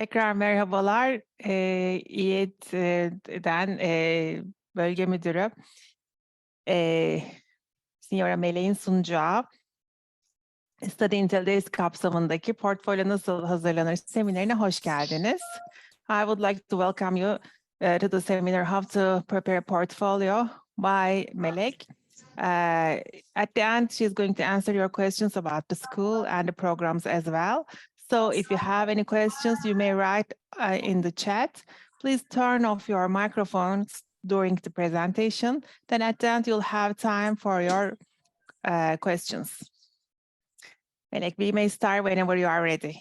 Tekrar merhabalar. İED'den Bölge Müdürü Signora Meleğin sunacağı Study in Today's kapsamındaki Portfolyo Nasıl Hazırlanır seminerine hoş geldiniz. I would like to welcome you to the seminar How to Prepare a Portfolio by Melek. At the end, she's going to answer your questions about the school and the programs as well. So if you have any questions, you may write in the chat. Please turn off your microphones during the presentation. Then at the end, you'll have time for your questions. Melek, we may start whenever you are ready.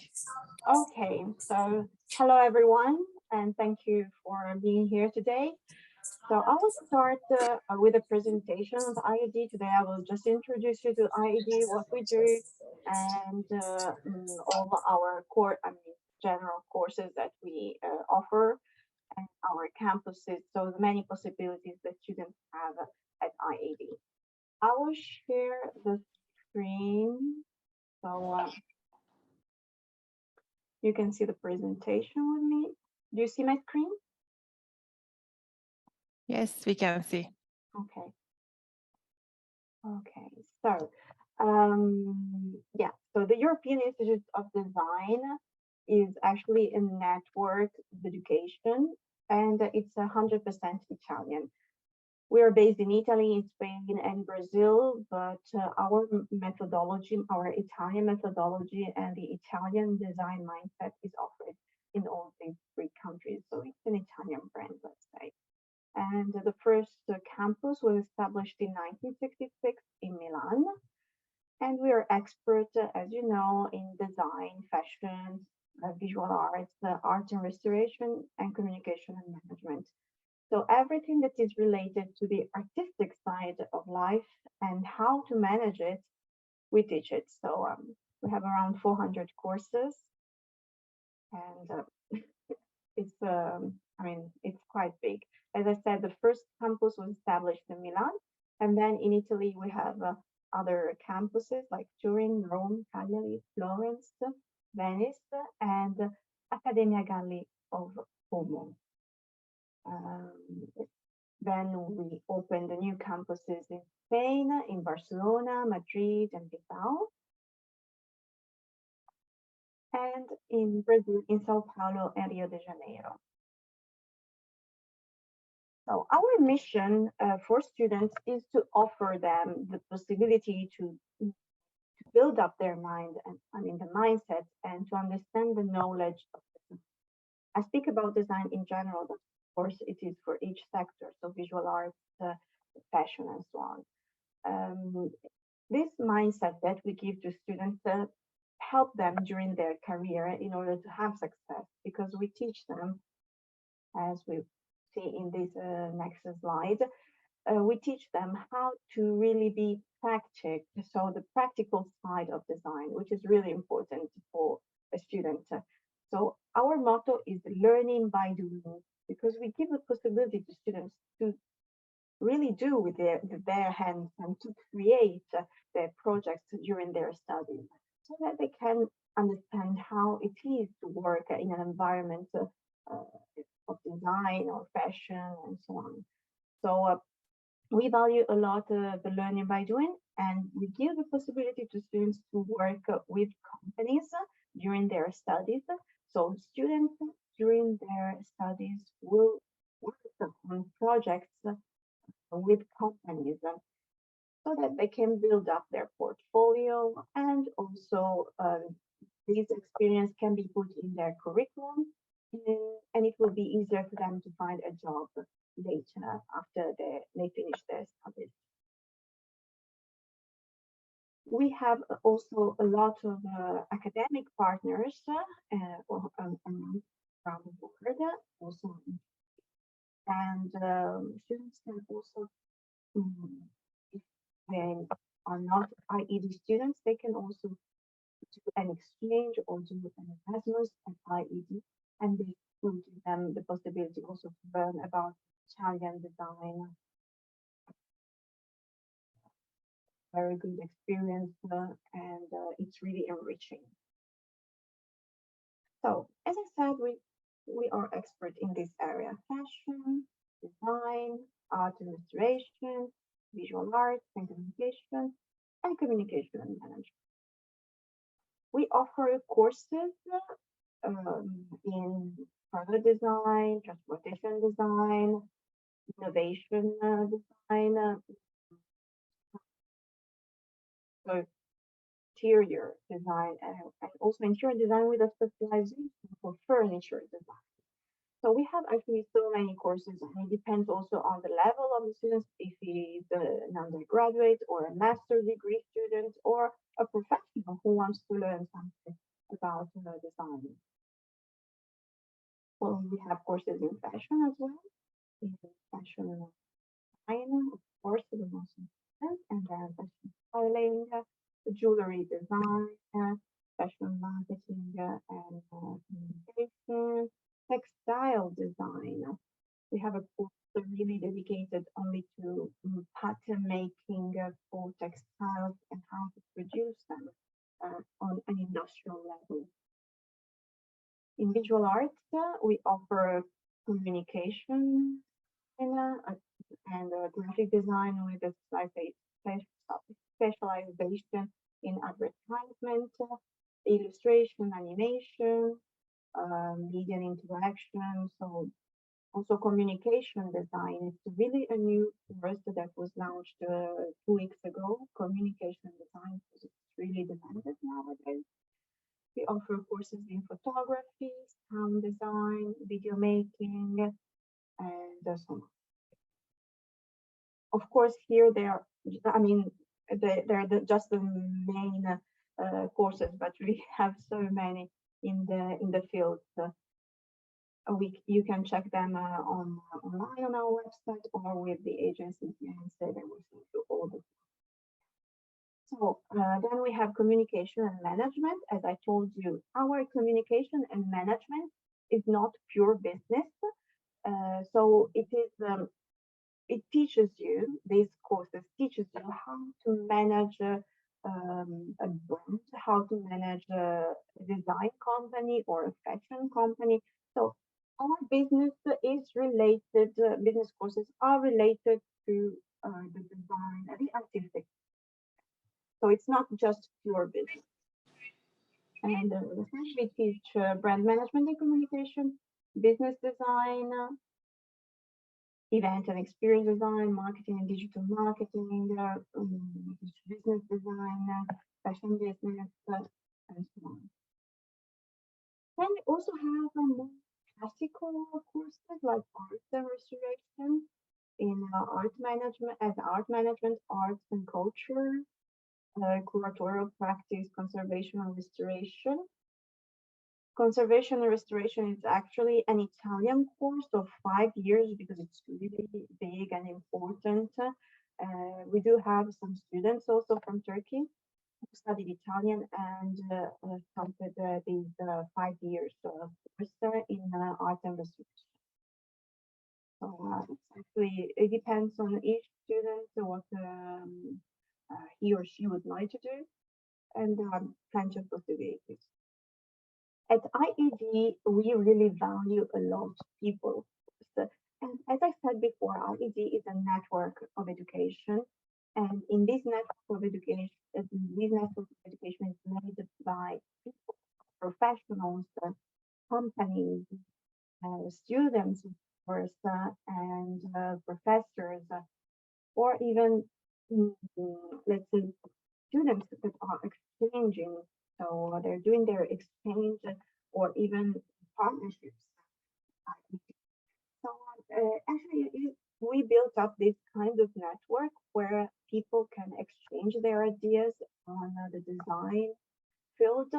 Okay, so hello everyone, and thank you for being here today. So I will start with a presentation of IED. Today I will just introduce you to IED, what we do, and all our general courses that we offer, and our campuses, so the many possibilities that students have at IED. I will share the screen, so you can see the presentation with me. Do you see my screen? Yes, we can see. Okay. Okay, so so the European Institute of Design is actually a network education, and it's 100% Italian. We are based in Italy, in Spain, and Brazil, but our methodology, our Italian methodology, and the Italian design mindset is offered in all these three countries. So it's an Italian brand, let's say. And the first campus was established in 1966 in Milan. And we are experts, as you know, in design, fashion, visual arts, art and restoration, and communication and management. So everything that is related to the artistic side of life and how to manage it, we teach it. So we have around 400 courses, and it's quite big. As I said, the first campus was established in Milan, and then in Italy we have other campuses like Turin, Rome, Cagliari, Florence, Venice, and Accademia Galli of Como. Then we opened the new campuses in Spain, in Barcelona, Madrid, and Bilbao. And in Brazil, in Sao Paulo and Rio de Janeiro. So our mission for students is to offer them the possibility to build up their mind and the mindset, and to understand the knowledge of design. I speak about design in general, but of course it is for each sector, so visual arts, fashion, and so on. This mindset that we give to students help them during their career in order to have success, because we teach them, as we see in this next slide, we teach them how to really be practical, so the practical side of design, which is really important for a student. So our motto is learning by doing, because we give the possibility to students to really do with their hands and to create their projects during their studies, so that they can understand how it is to work in an environment of design or fashion and so on. So we value a lot the learning by doing, and we give the possibility to students to work with companies during their studies. So students during their studies will work on projects with companies so that they can build up their portfolio, and also this experience can be put in their curriculum, and it will be easier for them to find a job later after they finish their studies. We have also a lot of academic partners around the world, also, and students can also, if they are not IED students, they can also do an exchange or do an Erasmus at IED, and this will give them the possibility also to learn about Italian design. Very good experience, and it's really enriching. So, as I said, we are expert in this area: fashion, design, art and illustration, visual arts and communication and management. We offer courses in product design, transportation design, innovation design, so interior design, and also interior design with a specialization for furniture design. So we have actually so many courses, and it depends also on the level of the students, if he is an undergraduate or a master's degree student or a professional who wants to learn something about design. Well, we have courses in fashion as well, in fashion design, of course, the most important, and then fashion styling, jewelry design, fashion marketing and communication, textile design. We have a course really dedicated only to pattern making for textiles and how to produce them on an industrial level. In visual arts, we offer communication and graphic design with a specialization in advertisement, illustration, animation, media and interaction. So also communication design is really a new course that was launched 2 weeks ago. Communication design, because it's really demanded nowadays. We offer courses in photography, sound design, video making, and so on. Of course, here they're just the main courses, but we have so many in the field. You can check them online on our website or with the agencies and say they will send you all the. So then we have communication and management. As I told you, our communication and management is not pure business. So it teaches you, these courses teaches you how to manage a brand, how to manage a design company or a fashion company. So our business is related, business courses are related to the design, the artistic. So it's not just pure business. And we teach brand management and communication, business design, event and experience design, marketing and digital marketing, business design, fashion business, and so on. Then we also have more classical courses like art and restoration, in art management, arts and culture, curatorial practice, conservation and restoration. Conservation and restoration is actually an Italian course of 5 years because it's really big and important. We do have some students also from Turkey who studied Italian and started these 5 years course in art and restoration. So it depends on each student what he or she would like to do, and there are plenty of possibilities. At IED, we really value a lot people. And as I said before, IED is a network of education. And in this network of education, is made by people, professionals, companies, students, of course, and professors, or even, let's say, students that are exchanging. So they're doing their exchange or even partnerships. So actually, we built up this kind of network where people can exchange their ideas on the design field,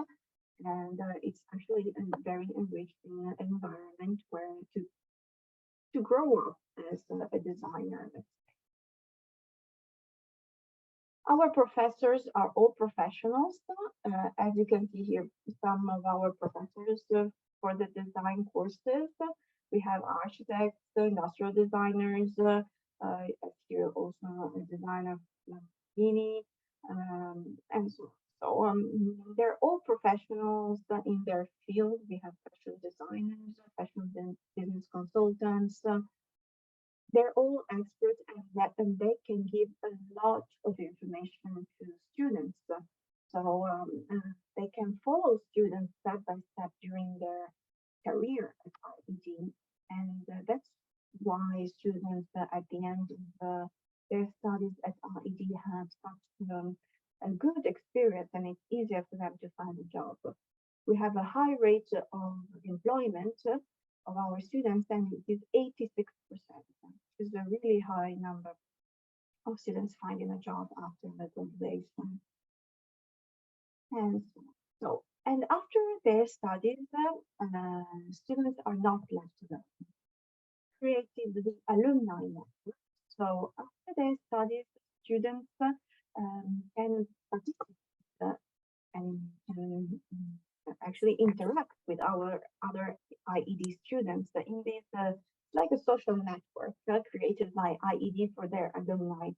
and it's actually a very enriching environment where to grow up as a designer. Our professors are all professionals. As you can see here, some of our professors for the design courses. We have architects, industrial designers, here also a designer, and so on. So they're all professionals in their field. We have fashion designers, fashion business consultants. They're all experts at that, and they can give a lot of information to students. So they can follow students step by step during their career at IED, and that's why students at the end of their studies at IED have such a good experience, and it's easier for them to find a job. We have a high rate of employment of our students, and it is 86%, which is a really high number of students finding a job after the graduation. And after their studies, students are not left alone. Created the alumni network. So after their studies, students can participate and can actually interact with our other IED students in this like a social network created by IED for their alumni.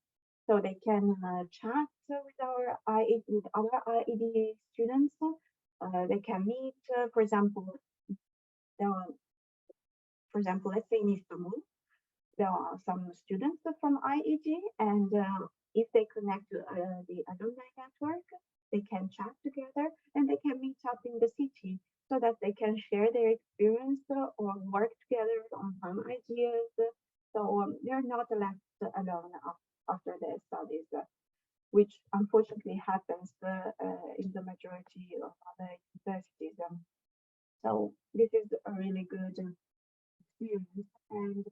So they can chat with our other IED students. They can meet, for example, let's say in Istanbul, there are some students from IED, and if they connect to the alumni network, they can chat together and they can meet up in the city so that they can share their experience or work together on some ideas. So they're not left alone after their studies, which unfortunately happens in the majority of other universities. So this is a really good experience, and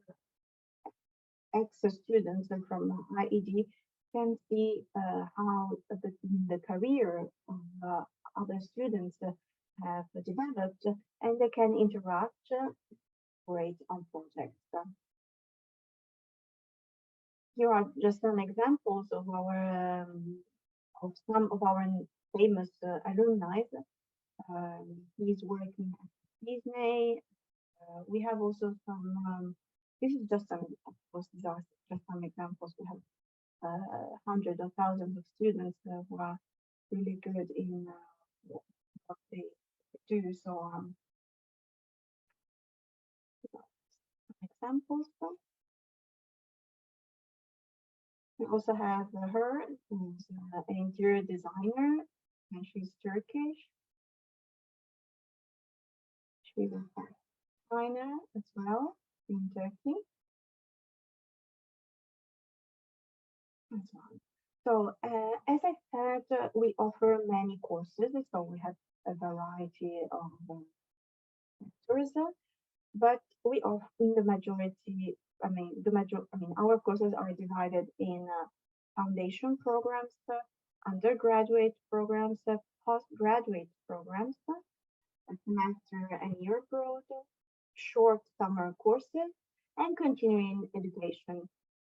ex-students from IED can see how the career of other students have developed, and they can interact, collaborate on projects. Here are just some examples of some of our famous alumni. He's working at Disney. We have also some. This is just some examples. These are just some examples. We have hundreds of thousands of students who are really good in what they do. So examples. We also have her, who's an interior designer, and she's Turkish. She's a designer as well in Turkey. As well. So as I said, we offer many courses, so we have a variety of tourism, but we offer in the majority. Our courses are divided in foundation programs, undergraduate programs, postgraduate programs, a semester and year abroad, short summer courses, and continuing education.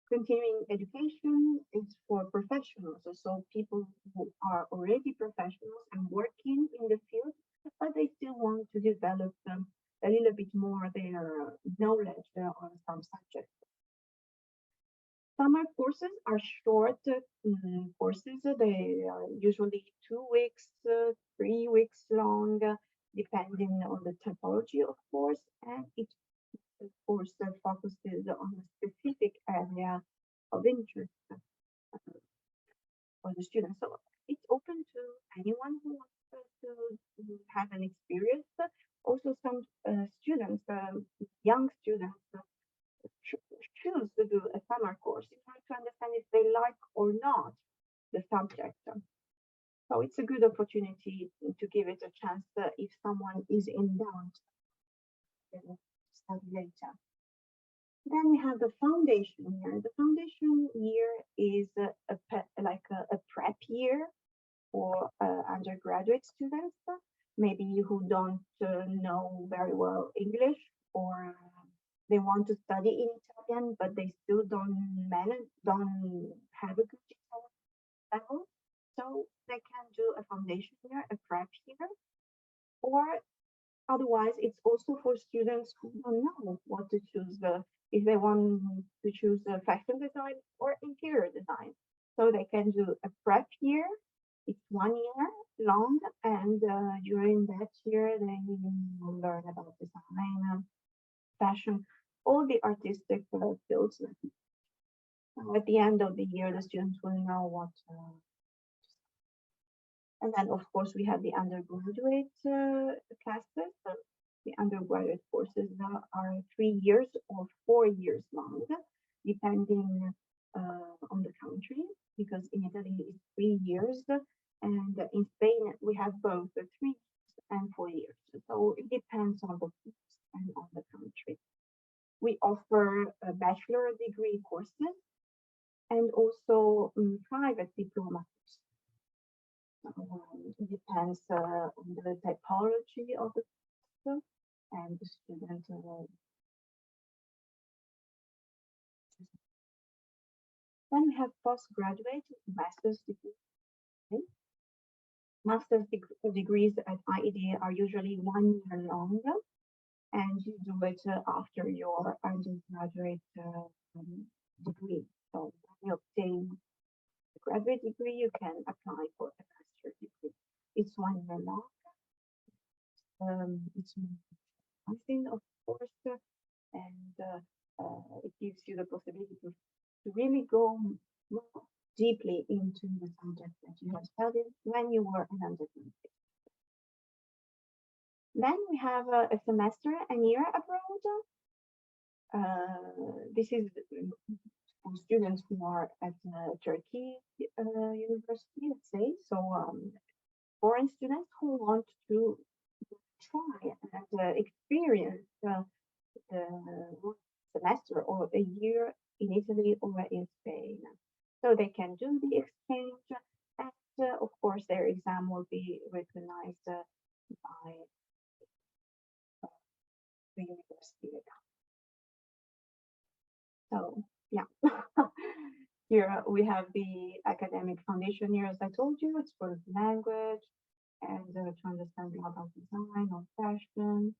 Continuing education is for professionals, so people who are already professionals and working in the field, but they still want to develop a little bit more their knowledge on some subjects. Summer courses are short courses. They are usually 2 weeks, 3 weeks long, depending on the typology of course, and each course focuses on a specific area of interest for the students. So it's open to anyone who wants to have an experience. Also, some students, young students, choose to do a summer course in order to understand if they like or not the subject. So it's a good opportunity to give it a chance if someone is in doubt. Study later. Then we have the foundation year. The foundation year is a prep year for undergraduate students, maybe who don't know very well English, or they want to study in Italian, but they still don't have a good Italian level. So they can do a foundation year, a prep year, or otherwise, it's also for students who don't know what to choose, if they want to choose fashion design or interior design. So they can do a prep year It's 1 year long, and during that year they learn about design, fashion, all the artistic fields. At the end of the year, the students will know what. And then, of course, we have the undergraduate classes. The undergraduate courses are 3 years or 4 years long, depending on the country, because in Italy it's 3 years, and in Spain we have both 3 years and 4 years. So it depends on the course and on the country. We offer bachelor degree courses and also private diploma courses. It depends on the typology of the course and the student. Then we have postgraduate master's degree. Okay. Master's degrees at IED are usually 1 year long, and you do it after your undergraduate degree. So when you obtain a graduate degree, you can apply for a master's degree. It's 1 year long. It's something, of course, and it gives you the possibility to really go more deeply into the subject that you have studied when you were an undergraduate. Then we have a semester, a year abroad. This is for students who are at Turkey university, let's say. So foreign students who want to try and experience the semester or a year in Italy or in Spain. So they can do the exchange, and of course their exam will be recognized by the university. So yeah, here we have the academic foundation year, as I told you. It's for language and to understand more about design or fashion.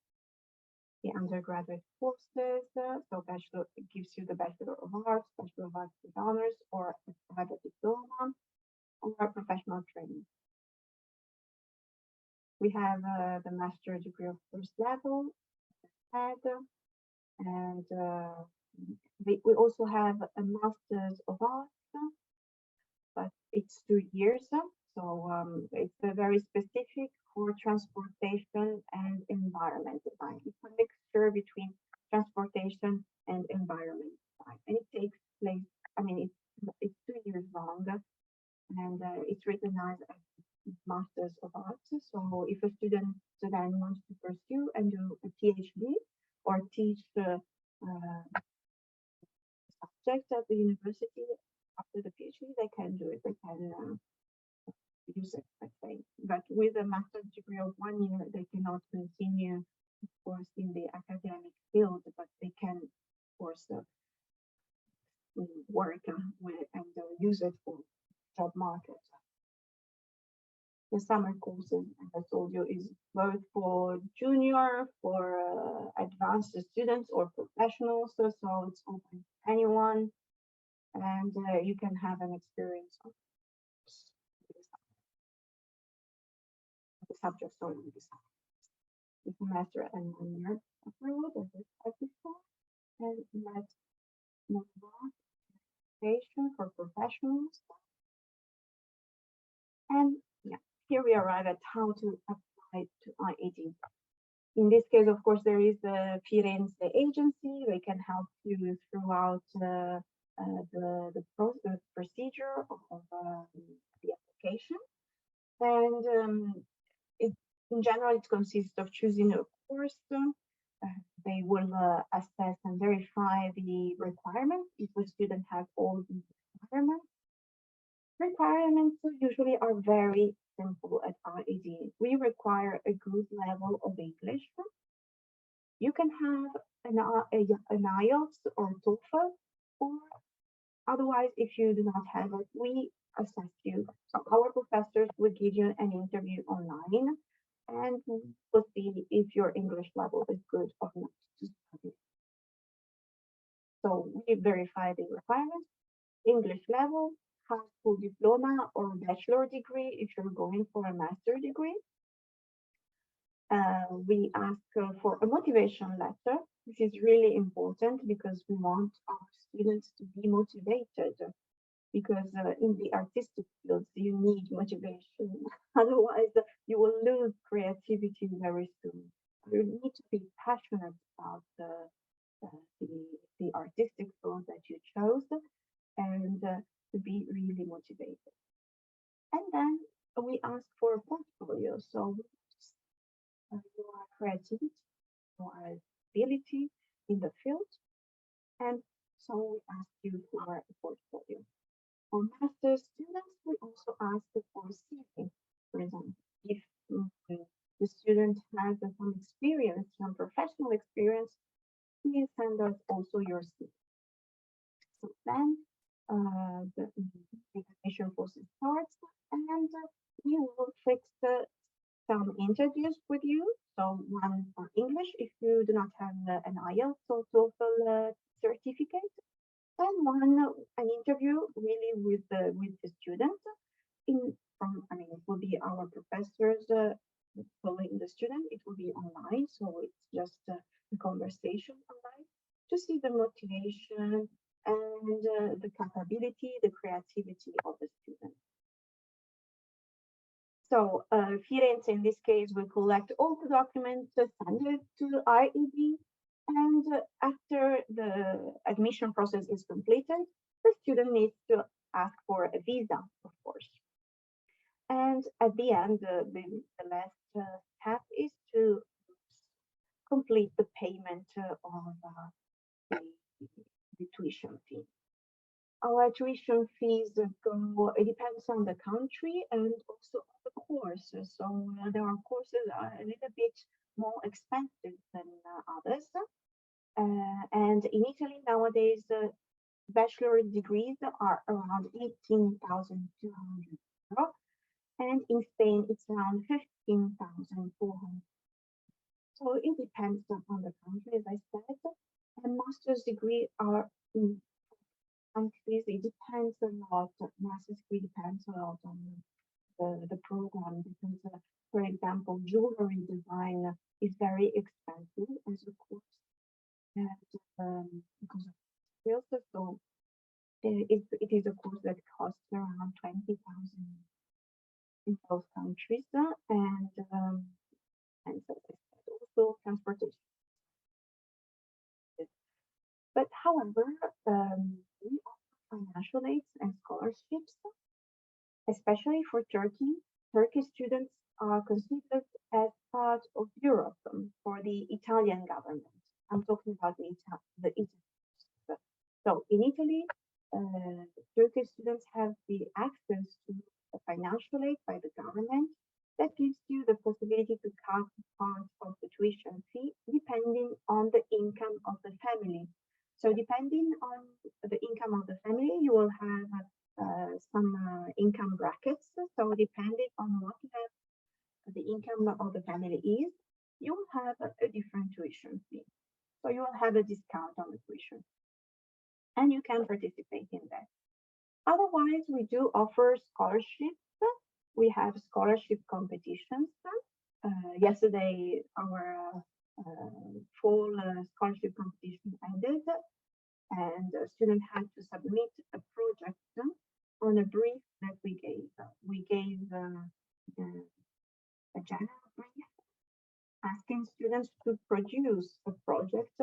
The undergraduate courses, so bachelor, it gives you the Bachelor of Arts, Bachelor of Arts with honors, or a private diploma, or professional training. We have the master degree of first level, and we also have a Master's of Arts, but it's 2 years, so it's very specific for transportation and environment design. It's a mixture between transportation and environment design, and it takes place. I mean, it's 2 years long, and it's recognized as Masters of Arts. So if a student then wants to pursue and do a PhD or teach the subject at the university after the PhD, they can do it. They can use it, let's say. But with a master's degree of 1 year, they cannot continue, of course, in the academic field, but they can, of course, work with and use it for job market. The summer courses, as I told you, is both for junior, for advanced students, or professionals. So it's open to anyone, and you can have an experience of the subject or the design. The semester and 1 year abroad, as I said before, and let's move on. Education for professionals, and yeah. Here we arrive at how to apply to IED. In this case, of course, there is the Firenze agency. They can help you throughout the procedure of the application. And in general, it consists of choosing a course. They will assess and verify the requirements if the student has all the requirements. Requirements usually are very simple at IED. We require a good level of English. You can have an IELTS or TOEFL, or otherwise, if you do not have it, we assess you. So our professors will give you an interview online, and we'll see if your English level is good or not to study. So we verify the requirements, English level, high school diploma or bachelor degree if you're going for a master degree. We ask for a motivation letter. This is really important because we want our students to be motivated, because in the artistic fields you need motivation. Otherwise you will lose creativity very soon. You need to be passionate about the artistic field that you chose, and to be really motivated. And then we ask for a portfolio. So your creativity, your ability in the field, and so we ask you for a portfolio. For master's students, we also ask for CV. For example, if the student has some experience, some professional experience, please send us also your CV. So then the examination process starts, and we will fix some interviews with you. So one for English if you do not have an IELTS or TOEFL certificate, and an interview really with the student. It will be our professors following the student. It will be online, so it's just a conversation online to see the motivation and the capability, the creativity of the student. So Firenze, in this case, will collect all the documents, send it to IED, and after the admission process is completed, the student needs to ask for a visa, of course. And at the end, the last step is to complete the payment of the tuition fee. Our tuition fees it depends on the country and also on the course. So there are courses that are a little bit more expensive than others. And in Italy nowadays, bachelor degrees are around 18,200 euro. And in Spain, it's around 15,400. So it depends on the country, as I said. And master's degree are in countries, it depends a lot. Master's degree depends a lot on the program, because, for example, jewelry design is very expensive as a course, and because of skills, so it is a course that costs around 20,000 in both countries, and so also transportation. But however, we offer financial aids and scholarships, especially for Turkey. Turkish students are considered as part of Europe for the Italian government. I'm talking about the Italy. So in Italy, Turkish students have the access to a financial aid by the government that gives you the possibility to cut part of the tuition fee depending on the income of the family. So depending on the income of the family, you will have some income brackets. So depending on what the income of the family is, you will have a different tuition fee. So you will have a discount on the tuition, and you can participate in that. Otherwise, we do offer scholarships. We have scholarship competitions. Yesterday, our fall scholarship competition ended, and a student had to submit a project on a brief that we gave. We gave a general brief asking students to produce a project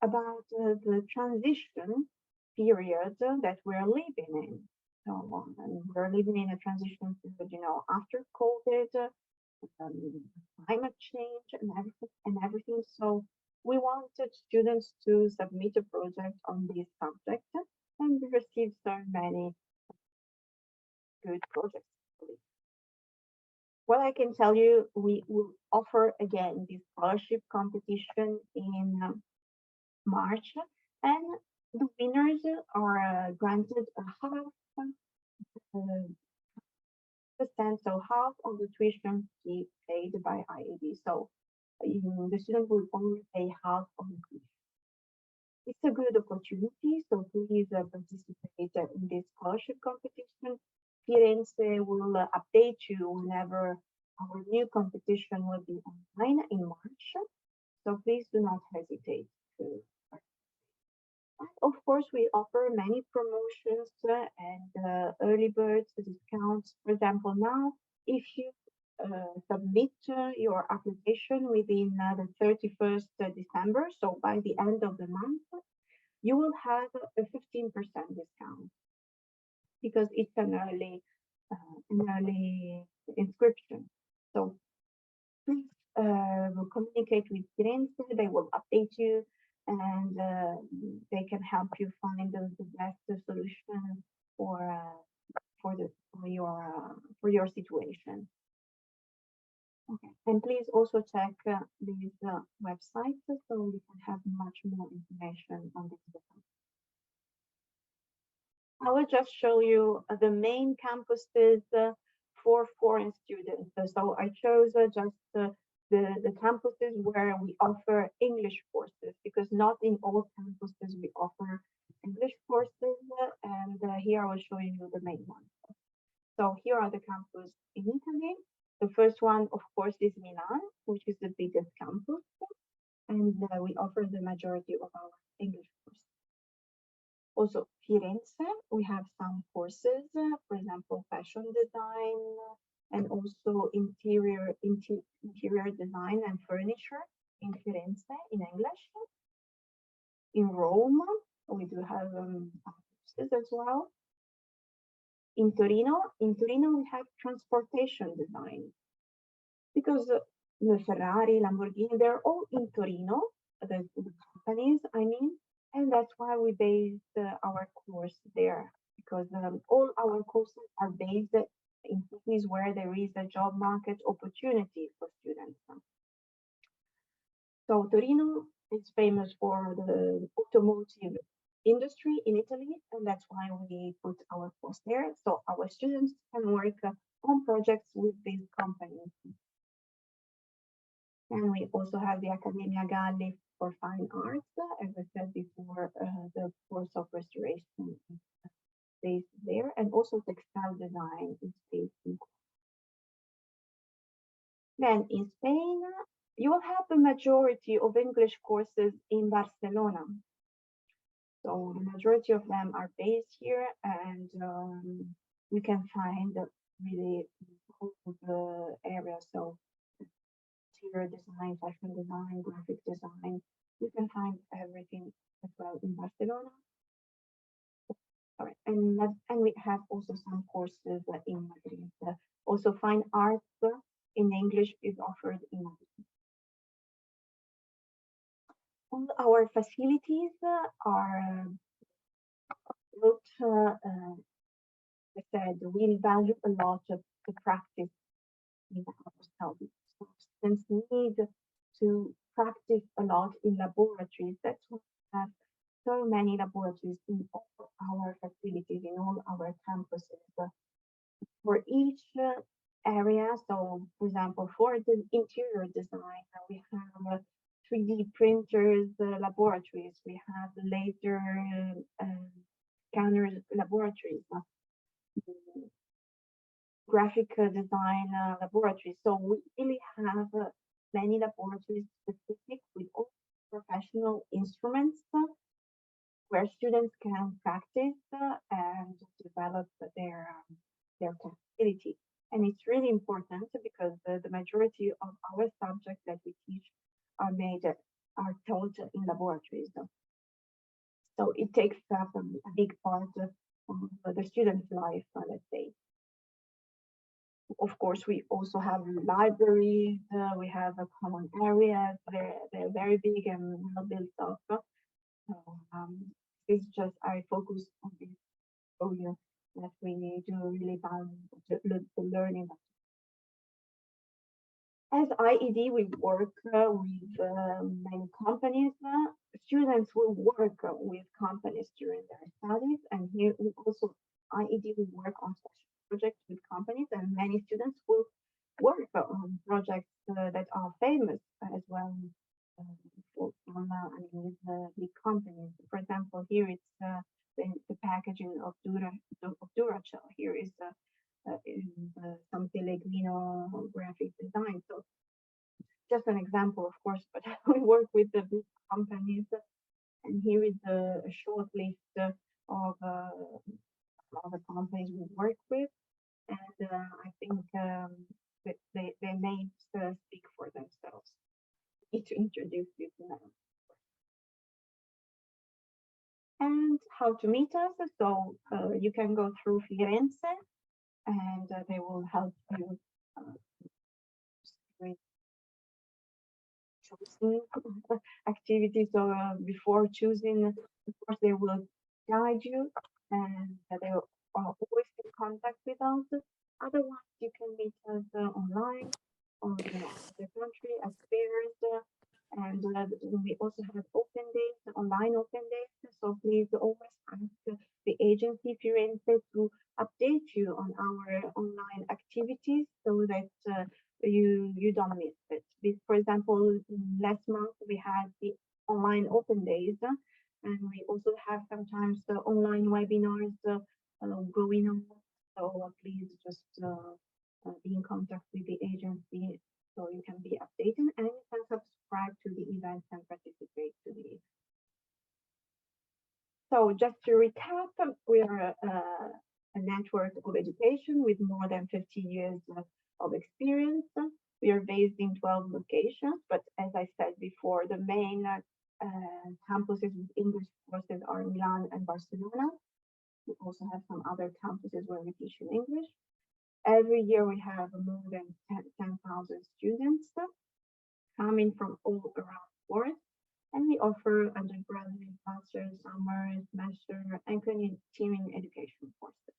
about the transition period that we're living in. So we're living in a transition period, after COVID, climate change, and everything. So we wanted students to submit a project on this subject, and we received so many good projects. Well, I can tell you, we will offer again this scholarship competition in March, and the winners are granted a half percent, so half of the tuition fee paid by IED. So the student will only pay half of the tuition. It's a good opportunity, so please participate in this scholarship competition. Firenze will update you whenever our new competition will be online in March, so please do not hesitate to participate. And of course, we offer many promotions and early birds discounts. For example, now, if you submit your application within the 31st December, so by the end of the month, you will have a 15% discount because it's an early inscription. So please communicate with Firenze, they will update you and they can help you find the best solution for your situation. Okay, and please also check these websites so you can have much more information on this. I will just show you the main campuses for foreign students. So I chose just the campuses where we offer English courses, because not in all campuses we offer English courses, and here I will show you the main ones. So here are the campuses in Italy. The first one, of course, is Milan, which is the biggest campus, and we offer the majority of our English courses. Also, Firenze, we have some courses, for example, fashion design, and also interior design and furniture in Firenze in English. In Rome, we do have courses as well. In Torino we have transportation design, because the Ferrari, Lamborghini, they're all in Torino, the companies, I mean, and that's why we based our course there, because all our courses are based in cities where there is a job market opportunity for students. So Torino is famous for the automotive industry in Italy, and that's why we put our course there, so our students can work on projects with these companies. And we also have the Accademia Galli for Fine Arts, as I said before, the course of restoration is based there, and also textile design is based in. Then in Spain, you will have the majority of English courses in Barcelona. So the majority of them are based here, and we can find really the area. So interior design, fashion design, graphic design, you can find everything as well in Barcelona. All right, and we have also some courses in Madrid. Also, fine arts in English is offered in Madrid. All our facilities are looked, I said, we value a lot of the practice in our studies. So students need to practice a lot in laboratories. That's why we have so many laboratories in all our facilities, in all our campuses. For each area, so for example, for the interior design, we have 3D printers laboratories, we have laser scanners laboratories, graphic design laboratories. So we really have many laboratories specific with all professional instruments where students can practice and develop their capability. And it's really important because the majority of our subjects that we teach are taught in laboratories. So it takes up a big part of the student's life, let's say. Of course, we also have libraries, we have common areas, they're very big and well built up. So it's just I focus on this area that we do really value the learning. As IED, we work with many companies. Students will work with companies during their studies, and here we also IED we work on special projects with companies, and many students will work on projects that are famous as well with big companies. For example, here it's the packaging of Duracell. Here is some Pellegrino graphic design. So just an example, of course, but we work with the big companies. And here is a short list of the companies we work with. And I think they may speak for themselves. I need to introduce you to them. And how to meet us. So you can go through Firenze and they will help you with choosing activities. So before choosing, of course, they will guide you and they are always in contact with us. Otherwise, you can meet us online or in the country as fairs. And we also have open days, online open days. So please always ask the agency Firenze to update you on our online activities so that you don't miss it. For example, last month we had the online open days, and we also have sometimes the online webinars going on. So please just be in contact with the agency so you can be updated and you can subscribe to the events and participate to the. So just to recap, we are a network of education with more than 50 years of experience. We are based in 12 locations, but as I said before, the main campuses with English courses are Milan and Barcelona. We also have some other campuses where we teach in English. Every year we have more than 10,000 students coming from all around the world, and we offer undergraduate, master's, summer, semester, and continuing education courses.